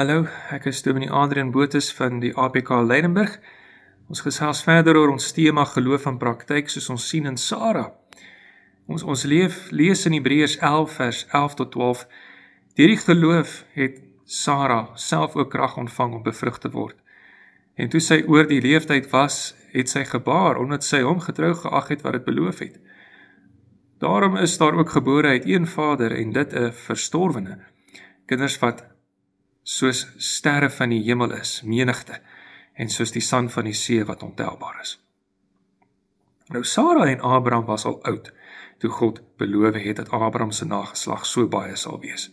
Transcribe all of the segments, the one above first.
Hallo, ek is Dominee Adrian Botes van die APK Leidenburg. Ons gesels verder oor ons tema geloof en praktyk soos ons sien in Sara. Ons lees in Hebreërs 11 vers 11 tot 12. Deur die geloof het Sara self ook krag ontvang om bevrug te word. En toe sy oor die leeftyd was, het sy gebaar, omdat sy hom getrou geag het wat dit beloof het. Daarom is daar ook gebore uit een vader en dit 'n verstorwene. Kinders wat soos sterre van die hemel is, menigte, en soos die sand van die see wat ontelbaar is. Nou Sara en Abraham was al oud, toe God beloof het dat Abraham se nageslag so baie sal wees.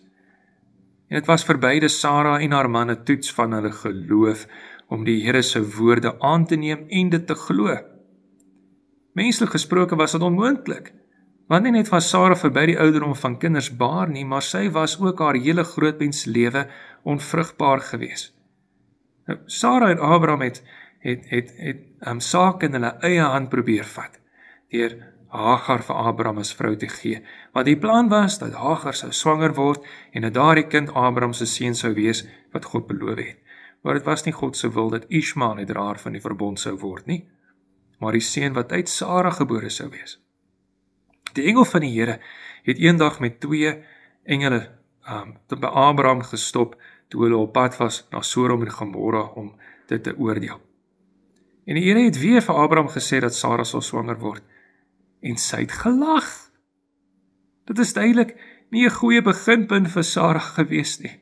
En dit was vir beide Sara en haar man 'n toets van hulle geloof, om die Here se woorde aan te neem en dit te glo. Menslik gesproke was dit onmoontlik, want nie net was Sara verby die ouderdom van kinders baar nie, maar sy was ook haar hele grootmenslewe onvrugbaar gewees. Nou, Sara en Abraham het saak in hulle eie hand probeer vat, deur Hagar vir Abraham as vrou te gee, want die plan was dat Hagar sou swanger word en dat daardie kind Abraham se seun sou wees wat God beloof het. Maar dit was nie God se wil dat Ismael die draer van die verbond sou word nie, maar die seun wat uit Sara gebore sou wees. Die engel van die Here het eendag met 2 engele by Abraham gestop toe hulle op pad was na Sodom en Gomorra om dit te oordeel. En die Here het weer vir Abraham gesê dat Sara sal swanger word, en sy het gelag. Dit is duidelik nie 'n goeie beginpunt vir Sara gewees nie.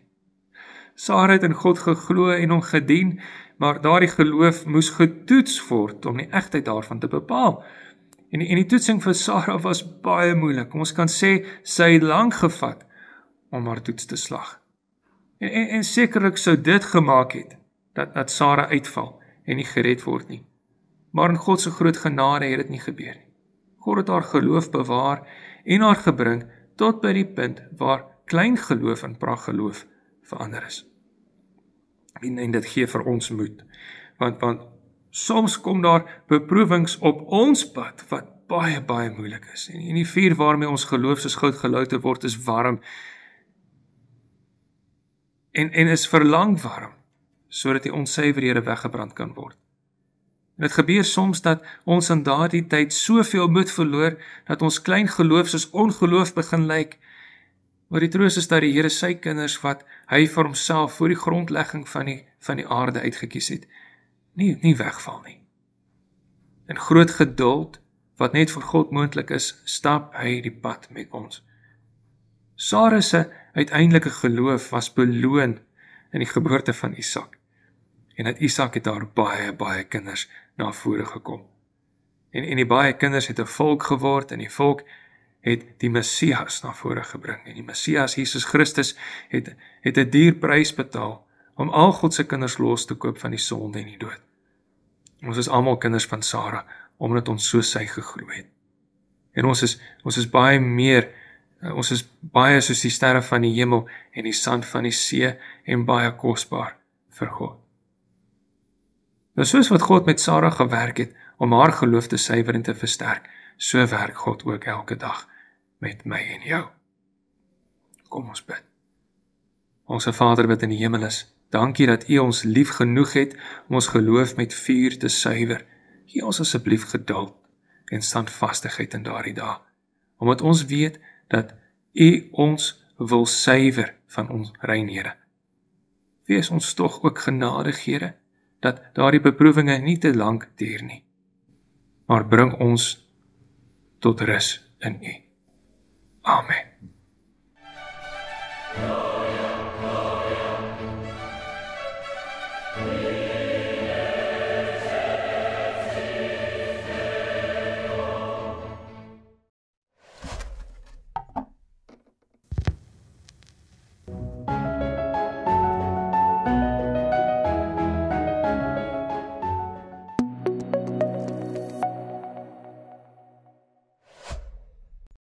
Sara het in God geglo en hom gedien, maar daardie geloof moes getoets word om die egtheid daarvan te bepaal. En die toetsing vir Sara was baie moeilik. Ons kan sê, sy het lank gevat om haar toets te slag. En sekerlik sou dit gemaak het, dat Sara uitval en nie gered word nie. Maar in God se groot genade het dit nie gebeur nie. God het haar geloof bewaar en haar gebring tot by die punt waar klein geloof en prachtgeloof verander is. En dit gee vir ons moed, want soms kom daar beproewings op ons pad wat baie, baie moeilik is. En die vuur waarmee ons geloof soos goud gelouter word is warm en is verlang warm, sodat die onsuiverhede weggebrand kan word. En dit gebeur soms dat ons in daardie tyd soveel moed verloor, dat ons klein geloof soos ongeloof begin lyk. Maar die troos is dat die Here sy kinders wat hy vir homself voor die grondlegging van die aarde uitgekies het, nie wegval nie. In groot geduld, wat net vir God moontlik is, stap hy die pad met ons. Sara se uiteindelike geloof was beloon in die geboorte van Isak. En uit Isak het daar baie, baie kinders na vore gekom. En die baie kinders het 'n volk geword, en die volk het die Messias na vore gebring. En die Messias, Jesus Christus, het 'n duur prys betaal om al God se kinders los te koop van die sonde en die dood. Ons is almal kinders van Sara, omdat ons so sy geglo het. En ons is baie meer, ons is baie soos die sterre van die hemel en die sand van die see, en baie kosbaar vir God. Nou soos wat God met Sara gewerk het om haar geloof te suiwer en te versterk, so werk God ook elke dag met my en jou. Kom ons bid. Onse Vader wat in die hemel is, dankie dat U ons lief genoeg het om ons geloof met vuur te suiwer. Gee ons asseblief geduld en standvastigheid in daardie dae, omdat ons weet dat U ons wil suiwer van ons reinhede. Wees ons tog ook genadig, Here, dat daardie beproewinge nie te lank duur nie, maar bring ons tot rus in U. Amen.